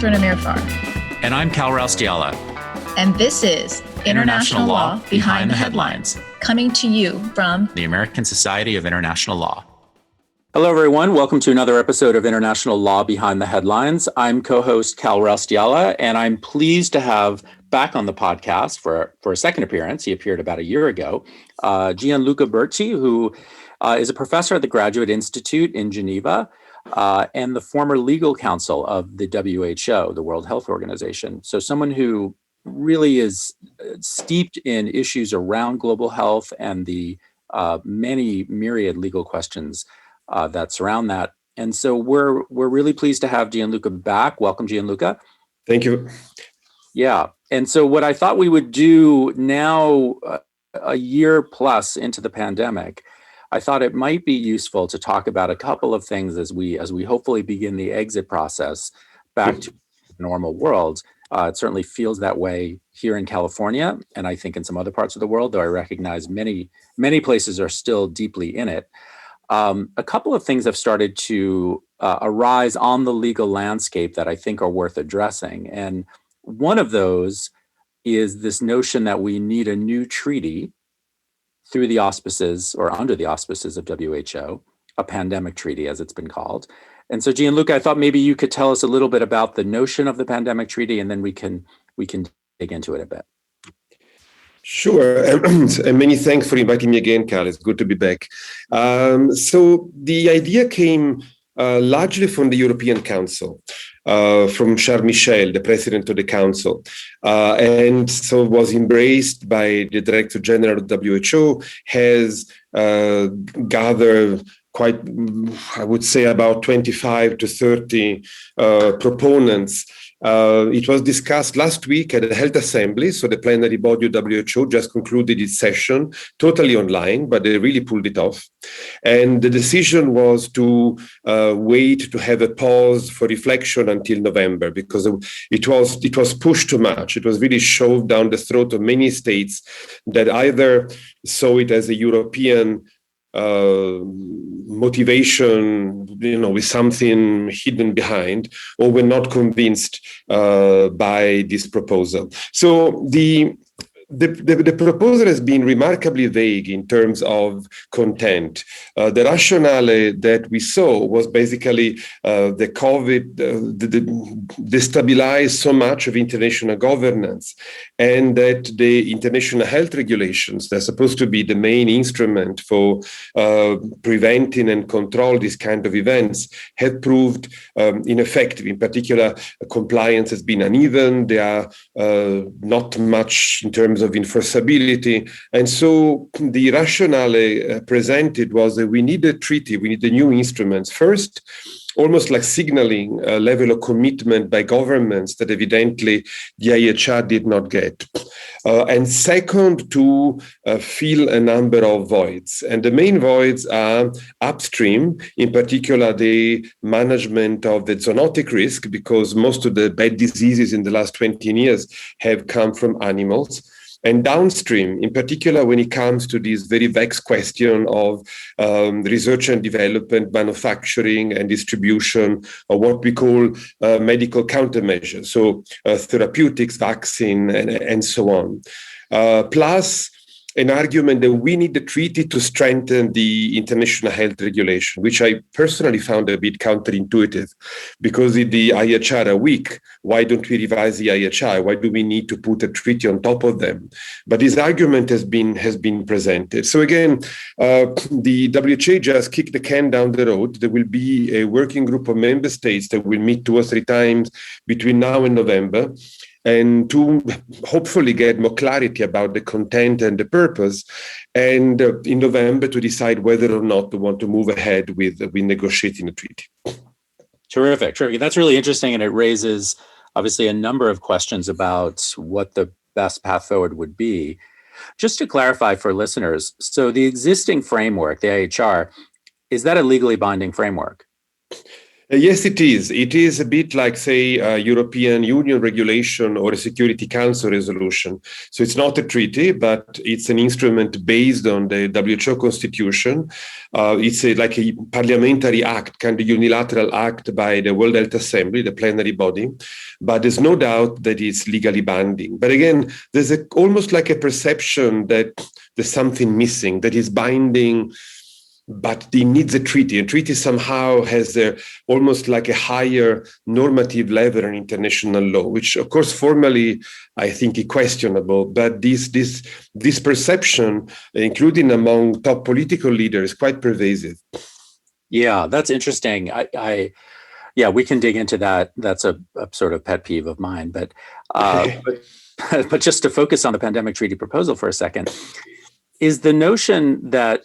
Catherine Amirfar. And I'm Cal Raustiala. And this is International Law Behind the Headlines, coming to you from the American Society of International Law. Hello, everyone. Welcome to another episode of International Law Behind the Headlines. I'm co-host Cal Raustiala, and I'm pleased to have back on the podcast for a second appearance. He appeared about a year ago. Gian Luca Burci, who is a professor at the Graduate Institute in Geneva and the former legal counsel of the WHO, the World Health Organization. So someone who really is steeped in issues around global health and the many myriad legal questions that surround that. And so we're really pleased to have Gian Luca back. Welcome, Gian Luca. Thank you. Yeah. And so what I thought we would do now, a year plus into the pandemic, I thought it might be useful to talk about a couple of things as we hopefully begin the exit process back to the normal world. It certainly feels that way here in California, and I think in some other parts of the world, though I recognize many places are still deeply in it. A couple of things have started to arise on the legal landscape that I think are worth addressing. And one of those is this notion that we need a new treaty through the auspices or under the auspices of WHO, a pandemic treaty as it's been called. And so Gian Luca, I thought maybe you could tell us a little bit about the notion of the pandemic treaty, and then we can dig into it a bit. Sure. And many thanks for inviting me again, Cal. It's good to be back. So the idea came largely from the European Council, from Charles Michel, the president of the council. And so was embraced by the Director General of WHO, has gathered quite, I would say, about 25 to 30 proponents. It was discussed last week at the Health Assembly, so the plenary body of WHO just concluded its session, totally online, but they really pulled it off. And the decision was to wait to have a pause for reflection until November, because it was pushed too much. It was really shoved down the throat of many states that either saw it as a European motivation, with something hidden behind, or were not convinced by this proposal. So the proposal has been remarkably vague in terms of content. The rationale that we saw was basically the COVID destabilized so much of international governance, and that the international health regulations, they're supposed to be the main instrument for preventing and control these kind of events, have proved ineffective. In particular, compliance has been uneven. There are not much in terms of enforceability. And so the rationale presented was that we need a treaty, we need the new instruments. First, almost like signaling a level of commitment by governments that evidently the IHR did not get. And second, to fill a number of voids. And the main voids are upstream, in particular the management of the zoonotic risk, because most of the bad diseases in the last 20 years have come from animals. And downstream, in particular, when it comes to this very vexed question of research and development, manufacturing and distribution of what we call medical countermeasures, so therapeutics, vaccine, and so on. Plus, an argument that we need the treaty to strengthen the international health regulation, which I personally found a bit counterintuitive, because if the IHR are weak, why don't we revise the IHR? Why do we need to put a treaty on top of them? But this argument has been presented. So again, the WHO just kicked the can down the road. There will be a working group of member states that will meet 2 or 3 times between now and November, and to hopefully get more clarity about the content and the purpose, and in November to decide whether or not we want to move ahead with negotiating a treaty. Terrific. That's really interesting, and it raises obviously a number of questions about what the best path forward would be. Just to clarify for listeners, so the existing framework, the IHR, is that a legally binding framework? Yes, it is. It is a bit like, say, a European Union regulation or a Security Council resolution. So it's not a treaty, but it's an instrument based on the WHO Constitution. It's like a parliamentary act, kind of unilateral act by the World Health Assembly, the plenary body. But there's no doubt that it's legally binding. But again, there's almost like a perception that there's something missing, that is binding, but it needs a treaty. A treaty somehow has almost like a higher normative level in international law, which, of course, formally, I think is questionable. But this perception, including among top political leaders, is quite pervasive. Yeah, that's interesting. Yeah, we can dig into that. That's a sort of pet peeve of mine. But just to focus on the pandemic treaty proposal for a second, is the notion that,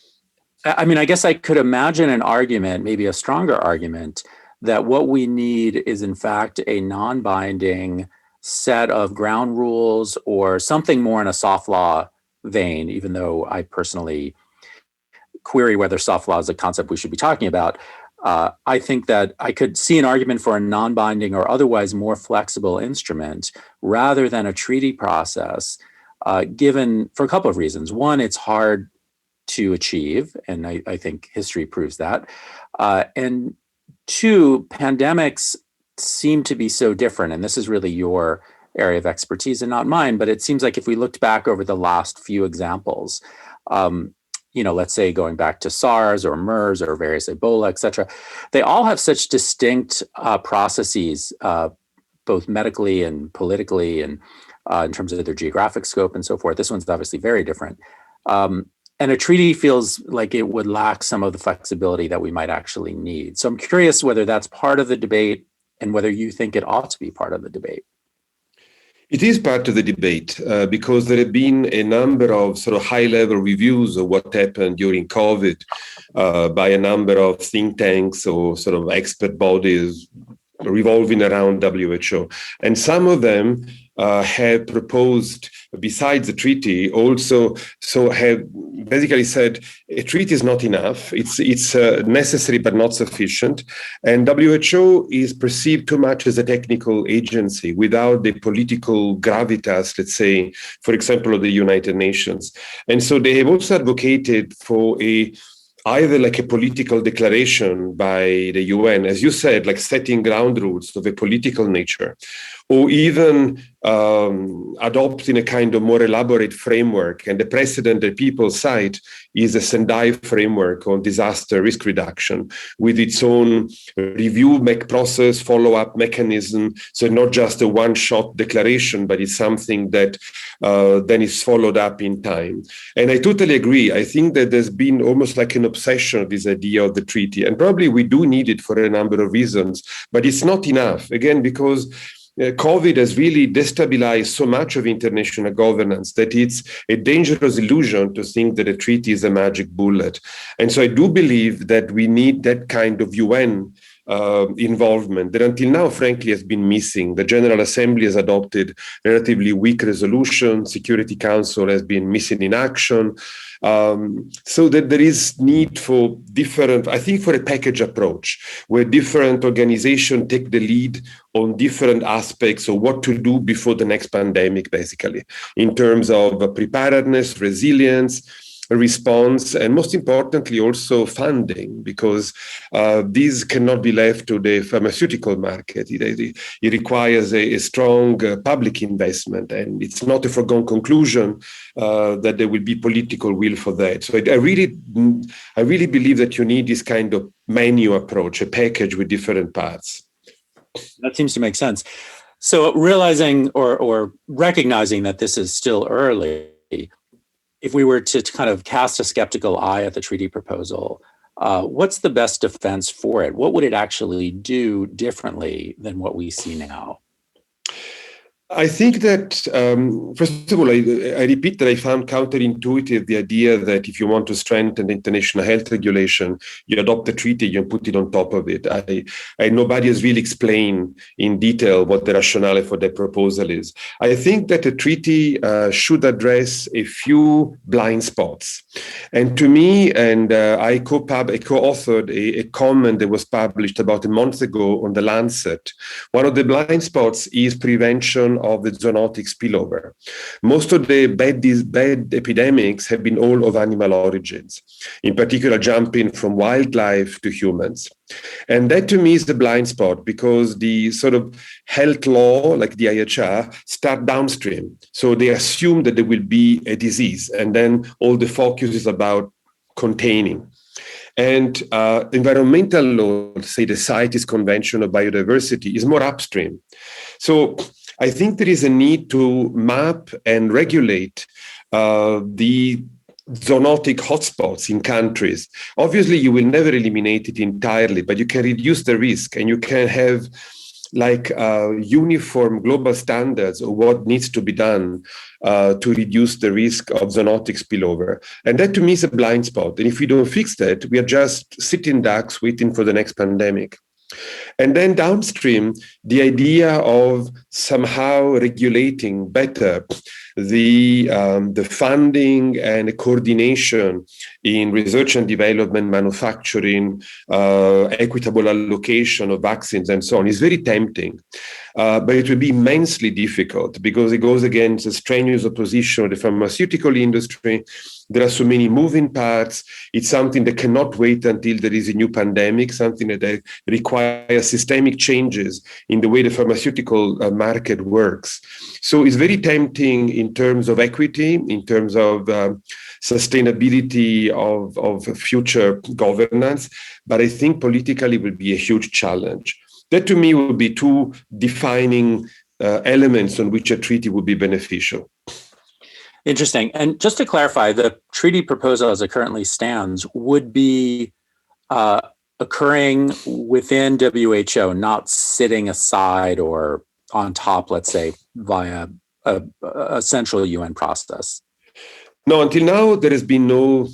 I mean, I guess I could imagine an argument, maybe a stronger argument, that what we need is in fact a non-binding set of ground rules or something more in a soft law vein, even though I personally query whether soft law is a concept we should be talking about. I think that I could see an argument for a non-binding or otherwise more flexible instrument rather than a treaty process, given for a couple of reasons. One, it's hard to achieve, and I think history proves that. And two, pandemics seem to be so different, and this is really your area of expertise and not mine, but it seems like if we looked back over the last few examples, let's say going back to SARS or MERS or various Ebola, et cetera, they all have such distinct processes, both medically and politically and in terms of their geographic scope and so forth. This one's obviously very different. And a treaty feels like it would lack some of the flexibility that we might actually need. So I'm curious whether that's part of the debate and whether you think it ought to be part of the debate. It is part of the debate because there have been a number of sort of high-level reviews of what happened during COVID by a number of think tanks or sort of expert bodies revolving around WHO. And some of them have proposed, besides the treaty, also have basically said a treaty is not enough. It's necessary but not sufficient. And WHO is perceived too much as a technical agency without the political gravitas, let's say, for example, of the United Nations. And so they have also advocated for either like a political declaration by the UN, as you said, like setting ground rules of a political nature, or even adopting a kind of more elaborate framework. And the precedent that people cite is a Sendai framework on disaster risk reduction with its own review process, follow-up mechanism. So not just a one-shot declaration, but it's something that then is followed up in time. And I totally agree. I think that there's been almost like an obsession with this idea of the treaty. And probably we do need it for a number of reasons, but it's not enough. Again, because COVID has really destabilized so much of international governance that it's a dangerous illusion to think that a treaty is a magic bullet. And so I do believe that we need that kind of UN involvement that until now, frankly, has been missing. The General Assembly has adopted relatively weak resolutions. Security Council has been missing in action. So that there is need for different, I think, for a package approach where different organizations take the lead on different aspects of what to do before the next pandemic, basically, in terms of preparedness, resilience, response, and most importantly, also funding, because these cannot be left to the pharmaceutical market. It requires a strong public investment, and it's not a foregone conclusion that there will be political will for that. So I really believe that you need this kind of menu approach, a package with different parts. That seems to make sense. So realizing or recognizing that this is still early, if we were to kind of cast a skeptical eye at the treaty proposal, what's the best defense for it? What would it actually do differently than what we see now? I think that, first of all, I repeat that I found counterintuitive the idea that if you want to strengthen international health regulation, you adopt the treaty, you put it on top of it. Nobody has really explained in detail what the rationale for that proposal is. I think that the treaty should address a few blind spots. And to me, and I co-authored a comment that was published about a month ago on The Lancet. One of the blind spots is prevention of the zoonotic spillover. Most of the bad epidemics have been all of animal origins, in particular jumping from wildlife to humans. And that to me is the blind spot, because the sort of health law, like the IHR, start downstream. So they assume that there will be a disease, and then all the focus is about containing. And environmental law, say the CITES Convention of Biodiversity, is more upstream. So I think there is a need to map and regulate the zoonotic hotspots in countries. Obviously, you will never eliminate it entirely, but you can reduce the risk, and you can have like uniform global standards of what needs to be done to reduce the risk of zoonotic spillover. And that to me is a blind spot. And if we don't fix that, we are just sitting ducks waiting for the next pandemic. And then downstream, the idea of somehow regulating better the funding and coordination in research and development, manufacturing, equitable allocation of vaccines, and so on is very tempting. But it will be immensely difficult because it goes against the strenuous opposition of the pharmaceutical industry. There are so many moving parts. It's something that cannot wait until there is a new pandemic, something that requires systemic changes in the way the pharmaceutical market works. So it's very tempting in terms of equity, in terms of sustainability of future governance. But I think politically will be a huge challenge. That to me will be two defining elements on which a treaty would be beneficial. Interesting. And just to clarify, the treaty proposal as it currently stands would be occurring within WHO, not sitting aside or on top, let's say, via a central UN process. No, until now, there has been no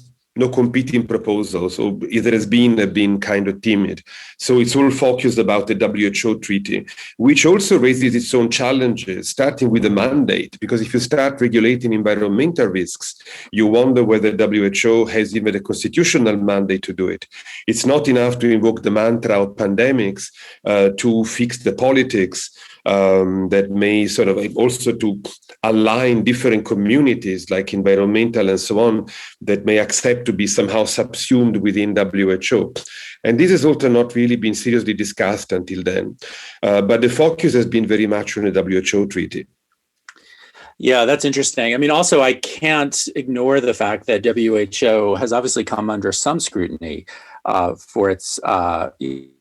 competing proposals, or there has been kind of timid. So it's all focused about the WHO treaty, which also raises its own challenges, starting with the mandate. Because if you start regulating environmental risks, you wonder whether WHO has even a constitutional mandate to do it. It's not enough to invoke the mantra of pandemics to fix the politics. That may sort of also to align different communities like environmental and so on that may accept to be somehow subsumed within WHO. And this has also not really been seriously discussed until then. But the focus has been very much on the WHO treaty. Yeah, that's interesting. I mean, also, I can't ignore the fact that WHO has obviously come under some scrutiny for its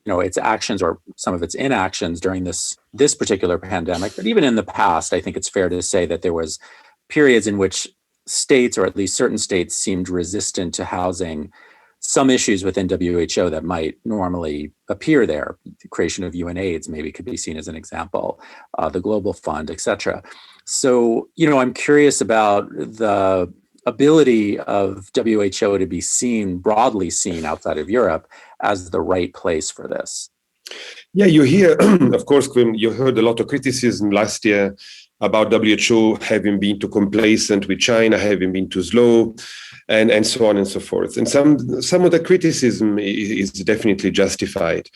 its actions or some of its inactions during this particular pandemic. But even in the past, I think it's fair to say that there was periods in which states, or at least certain states, seemed resistant to housing some issues within WHO that might normally appear there. The creation of UNAIDS maybe could be seen as an example, the Global Fund, et cetera. So, I'm curious about the ability of WHO to be broadly seen outside of Europe as the right place for this. Yeah, you hear, of course, you heard a lot of criticism last year about WHO having been too complacent with China, having been too slow, and so on and so forth. And some of the criticism is definitely justified.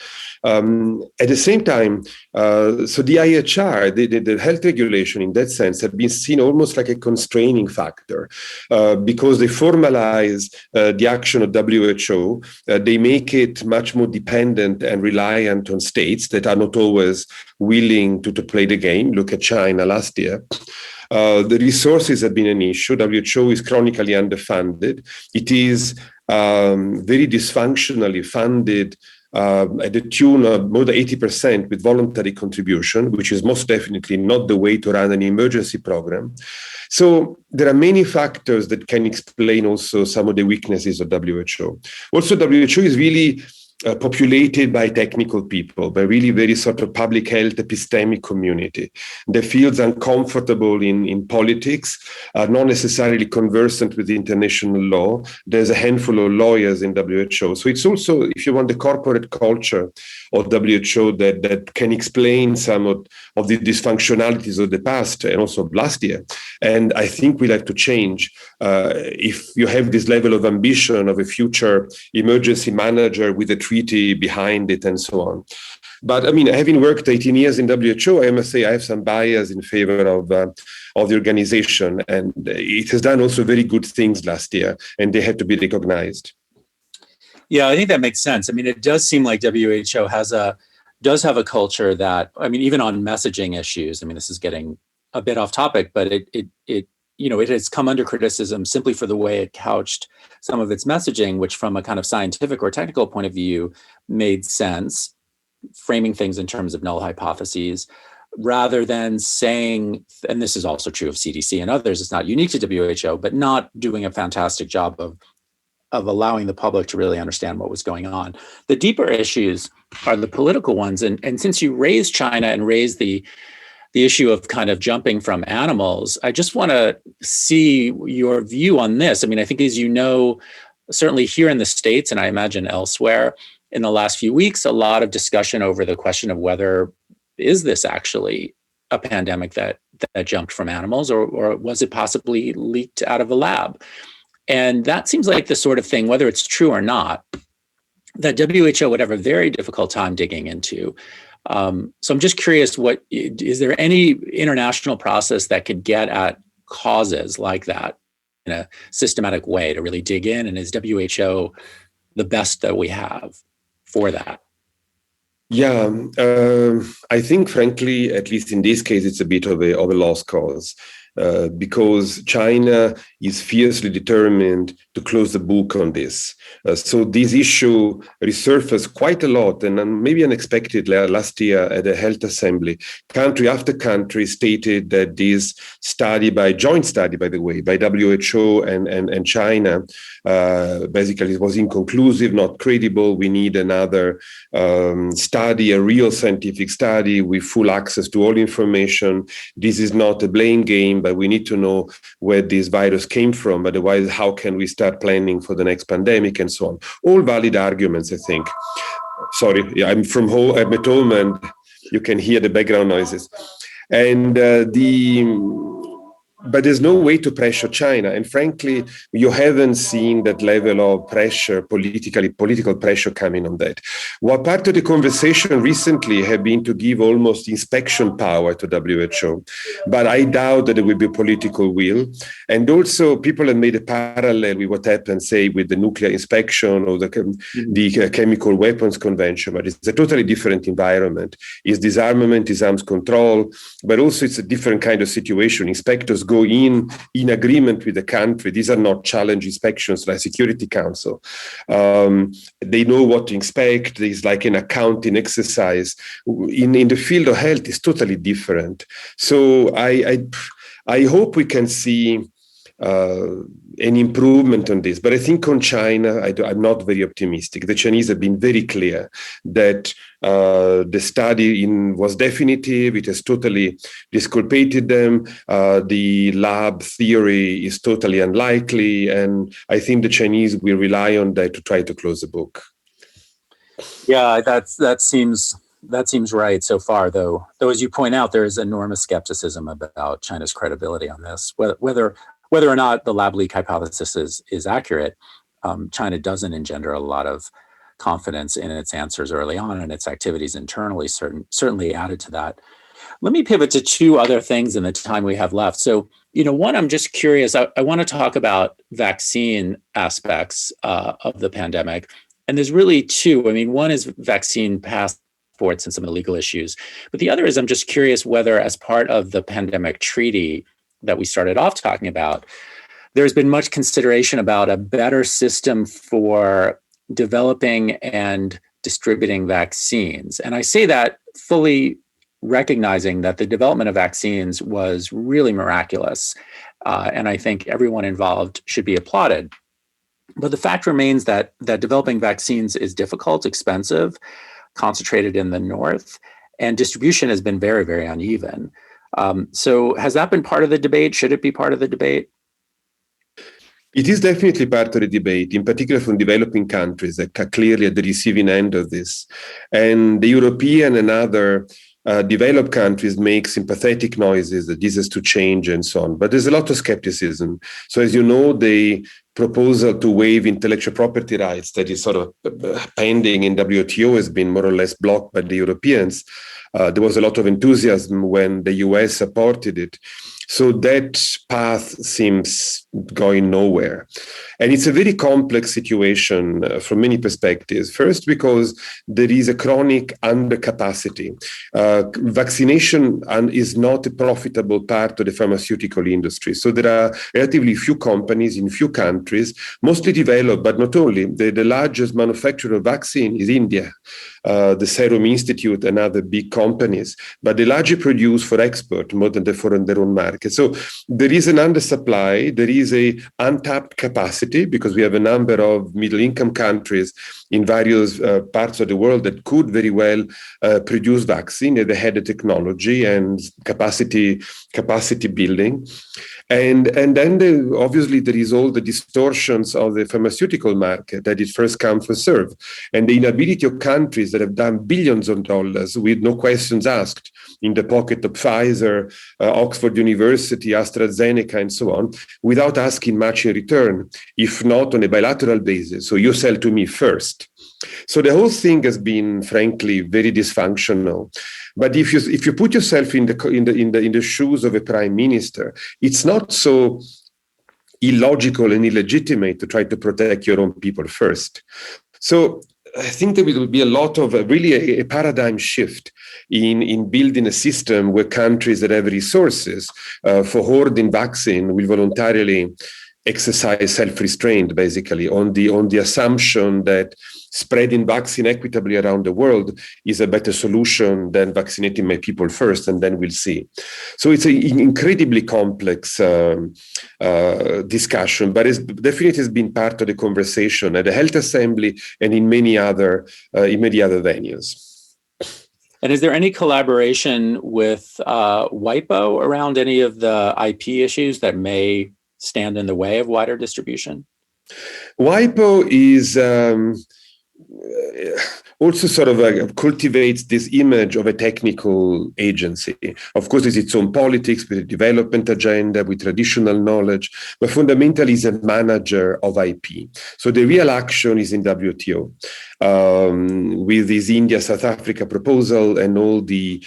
At the same time, so the IHR, the health regulation in that sense, have been seen almost like a constraining factor because they formalize the action of WHO. They make it much more dependent and reliant on states that are not always willing to play the game. Look at China last year. The resources have been an issue. WHO is chronically underfunded. It is very dysfunctionally funded at the tune of more than 80% with voluntary contribution, which is most definitely not the way to run an emergency program. So there are many factors that can explain also some of the weaknesses of WHO. Also, WHO is really populated by technical people, by really very sort of public health epistemic community that feels uncomfortable in politics, are not necessarily conversant with international law. There's a handful of lawyers in WHO. So it's also, if you want, the corporate culture of WHO that can explain some of the dysfunctionalities of the past and also of last year. And I think we'll have to change if you have this level of ambition of a future emergency manager with a treaty behind it and so on. But I mean, having worked 18 years in WHO, I must say I have some bias in favor of the organization, and it has done also very good things last year, and they have to be recognized. Yeah, I think that makes sense. I mean, it does seem like WHO does have a culture that, I mean, even on messaging issues, I mean, this is getting a bit off topic, but it has come under criticism simply for the way it couched some of its messaging, which from a kind of scientific or technical point of view made sense, framing things in terms of null hypotheses, rather than saying, and this is also true of CDC and others, it's not unique to WHO, but not doing a fantastic job of allowing the public to really understand what was going on. The deeper issues are the political ones. And since you raised China and raised the issue of kind of jumping from animals, I just want to see your view on this. I mean, I think, as you know, certainly here in the States, and I imagine elsewhere, in the last few weeks, a lot of discussion over the question of whether is this actually a pandemic that jumped from animals, or was it possibly leaked out of a lab? And that seems like the sort of thing, whether it's true or not, that WHO would have a very difficult time digging into. So I'm just curious, is there any international process that could get at causes like that in a systematic way to really dig in? And is WHO the best that we have for that? Yeah, I think, frankly, at least in this case, it's a bit of a lost cause. Because China is fiercely determined to close the book on this. So this issue resurfaced quite a lot, and maybe unexpectedly last year at the Health Assembly. Country after country stated that this joint study, by the way, by WHO and China, basically it was inconclusive, not credible. We need another study, a real scientific study with full access to all information. This is not a blame game, but we need to know where this virus came from. Otherwise, how can we start planning for the next pandemic and so on? All valid arguments, I think. Sorry, I'm from home. I'm at home, and you can hear the background noises. And but there's no way to pressure China. And frankly, you haven't seen that level of pressure, political pressure coming on that. Well, part of the conversation recently have been to give almost inspection power to WHO, but I doubt that there will be political will. And also people have made a parallel with what happened, say, with the nuclear inspection or the chemical weapons convention, but it's a totally different environment. It's disarmament, it's arms control, but also it's a different kind of situation. Inspectors go in agreement with the country. These are not challenge inspections like Security Council. They know what to inspect. It's like an accounting exercise. In the field of health, it's totally different. So I hope we can see an improvement on this. But I think on China, I'm not very optimistic. The Chinese have been very clear that the study was definitive. It has totally disculpated them. The lab theory is totally unlikely. And I think the Chinese will rely on that to try to close the book. Yeah, that seems right so far, though as you point out, there is enormous skepticism about China's credibility on this. Whether or not the lab leak hypothesis is accurate, China doesn't engender a lot of confidence in its answers early on, and its activities internally certainly added to that. Let me pivot to two other things in the time we have left. So, one, I'm just curious, I want to talk about vaccine aspects of the pandemic. And there's really two. I mean, one is vaccine passports and some of the legal issues. But the other is, I'm just curious whether, as part of the pandemic treaty that we started off talking about, there's been much consideration about a better system for developing and distributing vaccines. And I say that fully recognizing that the development of vaccines was really miraculous. And I think everyone involved should be applauded. But the fact remains that developing vaccines is difficult, expensive, concentrated in the north, and distribution has been very, very uneven. So has that been part of the debate? Should it be part of the debate? It is definitely part of the debate, in particular from developing countries that are clearly at the receiving end of this. And the European and other developed countries make sympathetic noises that this has to change and so on. But there's a lot of skepticism. So as you know, the proposal to waive intellectual property rights that is sort of pending in WTO has been more or less blocked by the Europeans. There was a lot of enthusiasm when the US supported it. So that path seems going nowhere. And it's a very complex situation from many perspectives. First, because there is a chronic undercapacity. Vaccination is not a profitable part of the pharmaceutical industry. So there are relatively few companies in few countries, mostly developed, but not only. The largest manufacturer of vaccine is India, the Serum Institute and other big companies, but they largely produce for export more than for their own market. So there is an undersupply, there is a untapped capacity because we have a number of middle-income countries in various parts of the world that could very well produce vaccine if they had the technology and capacity building. And then obviously there is all the distortions of the pharmaceutical market that is first come, first serve. And the inability of countries that have done billions of dollars with no questions asked in the pocket of Pfizer, Oxford University, AstraZeneca, and so on, without asking much in return, if not on a bilateral basis. So you sell to me first. So the whole thing has been, frankly, very dysfunctional. But if you put yourself in the shoes of a prime minister, it's not so illogical and illegitimate to try to protect your own people first. So I think there will be a lot of really a paradigm shift in building a system where countries that have resources for hoarding vaccine will voluntarily exercise self-restraint, basically, on the assumption that spreading vaccine equitably around the world is a better solution than vaccinating my people first, and then we'll see. So it's an incredibly complex discussion, but it definitely has been part of the conversation at the Health Assembly and in many other venues. And is there any collaboration with WIPO around any of the IP issues that may stand in the way of wider distribution? WIPO is also sort of cultivates this image of a technical agency. Of course, it's its own politics with a development agenda, with traditional knowledge, but fundamentally is a manager of IP. So the real action is in WTO. With this India-South Africa proposal and all the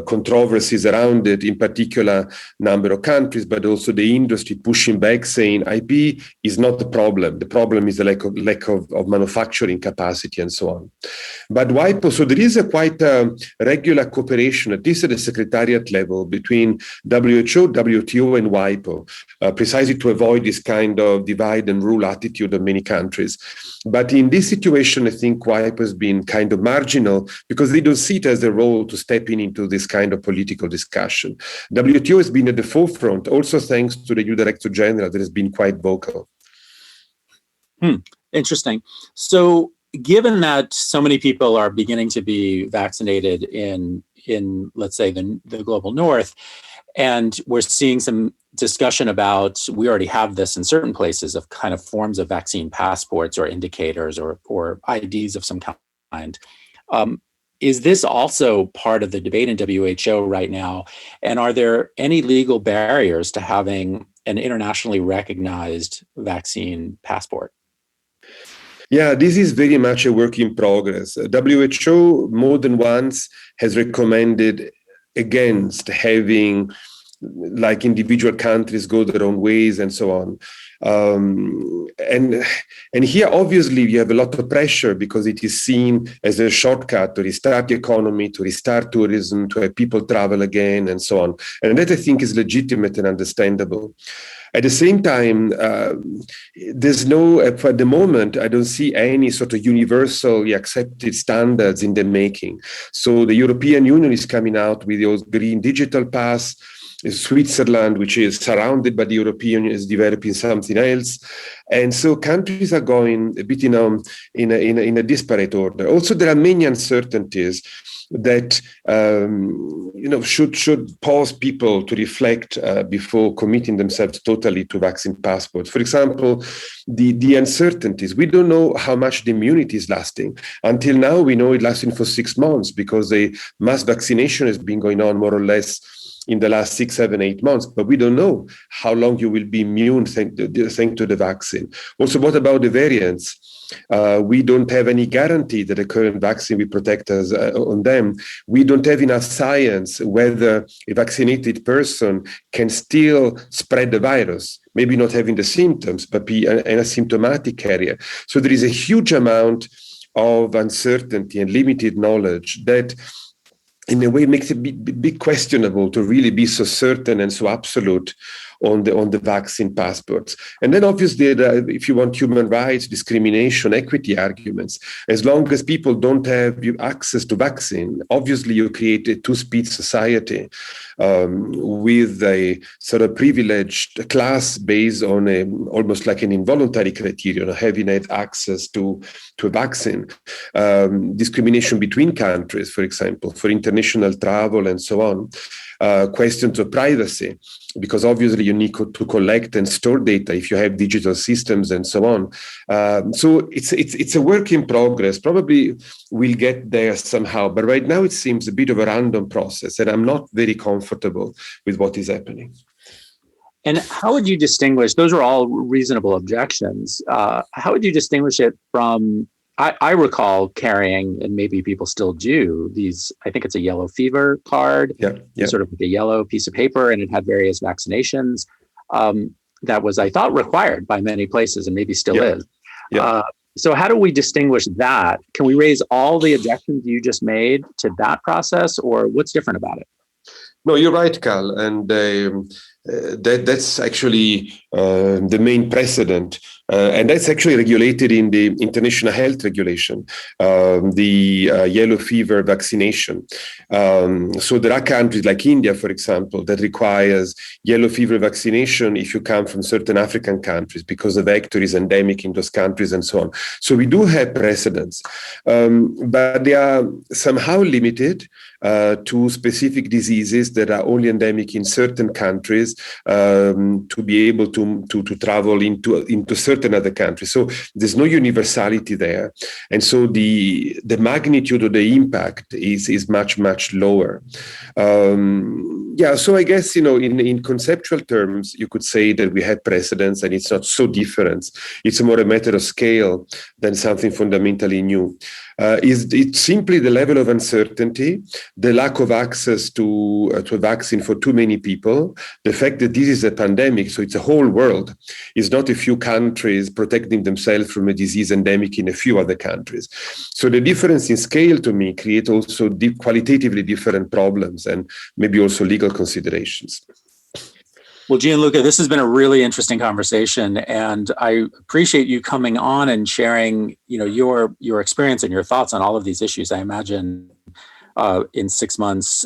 controversies around it, in particular number of countries, but also the industry pushing back, saying IP is not the problem. The problem is the lack of manufacturing capacity and so on. But WIPO, so there is a quite regular cooperation, at least at the secretariat level, between WHO, WTO, and WIPO, precisely to avoid this kind of divide and rule attitude of many countries. But in this situation, I think WIPO has been kind of marginal because they don't see it as a role to step into this kind of political discussion. WTO has been at the forefront, also thanks to the new Director General that has been quite vocal. Interesting. So given that so many people are beginning to be vaccinated in let's say, the global north, and we're seeing some discussion about, we already have this in certain places, of kind of forms of vaccine passports or indicators or IDs of some kind. Is this also part of the debate in WHO right now? And are there any legal barriers to having an internationally recognized vaccine passport? Yeah, this is very much a work in progress. WHO more than once has recommended against having like individual countries go their own ways and so on. And here, obviously, you have a lot of pressure because it is seen as a shortcut to restart the economy, to restart tourism, to have people travel again, and so on. And that, I think, is legitimate and understandable. At the same time, there's no, at the moment, I don't see any sort of universally accepted standards in the making. So the European Union is coming out with those green digital pass. Switzerland, which is surrounded by the European Union, is developing something else. And so countries are going a bit in a disparate order. Also, there are many uncertainties that should pause people to reflect before committing themselves totally to vaccine passports. For example, the uncertainties. We don't know how much the immunity is lasting. Until now, we know it lasting for 6 months because the mass vaccination has been going on more or less in the last 6, 7, 8 months, but we don't know how long you will be immune thanks to the vaccine. Also, what about the variants? We don't have any guarantee that the current vaccine will protect us on them. We don't have enough science whether a vaccinated person can still spread the virus, maybe not having the symptoms, but be an asymptomatic carrier. So there is a huge amount of uncertainty and limited knowledge that in a way makes it big questionable to really be so certain and so absolute on the vaccine passports. And then obviously, if you want human rights, discrimination, equity arguments, as long as people don't have access to vaccine, obviously you create a two-speed society with a sort of privileged class based on almost like an involuntary criterion of having had access to a vaccine. Discrimination between countries, for example, for international travel and so on. Questions of privacy, because obviously you need to collect and store data if you have digital systems and so on. So it's a work in progress. Probably we'll get there somehow, but right now it seems a bit of a random process, and I'm not very comfortable with what is happening. And how would you distinguish, those are all reasonable objections, how would you distinguish it from, I recall carrying, and maybe people still do, these, I think it's a yellow fever card, sort of like a yellow piece of paper, and it had various vaccinations. That was, I thought, required by many places and maybe still is. So how do we distinguish that? Can we raise all the objections you just made to that process, or what's different about it? No, you're right, Cal. And that's actually the main precedent. And that's actually regulated in the international health regulation, the yellow fever vaccination. So there are countries like India, for example, that requires yellow fever vaccination if you come from certain African countries because the vector is endemic in those countries and so on. So we do have precedents, but they are somehow limited to specific diseases that are only endemic in certain countries to be able to travel into certain other countries. So there's no universality there. And so the magnitude of the impact is much, much lower. So I guess, in conceptual terms, you could say that we have precedents and it's not so different. It's more a matter of scale than something fundamentally new. It's simply the level of uncertainty, the lack of access to a vaccine for too many people, the fact that this is a pandemic, so it's a whole world. It's not a few countries protecting themselves from a disease endemic in a few other countries. So the difference in scale to me create also qualitatively different problems and maybe also legal considerations. Well, Gian Luca, this has been a really interesting conversation, and I appreciate you coming on and sharing, your experience and your thoughts on all of these issues. I imagine in 6 months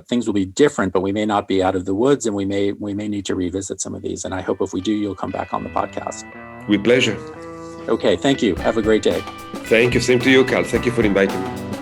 things will be different, but we may not be out of the woods, and we may need to revisit some of these. And I hope if we do, you'll come back on the podcast. With pleasure. Okay, thank you. Have a great day. Thank you. Same to you, Cal. Thank you for inviting me.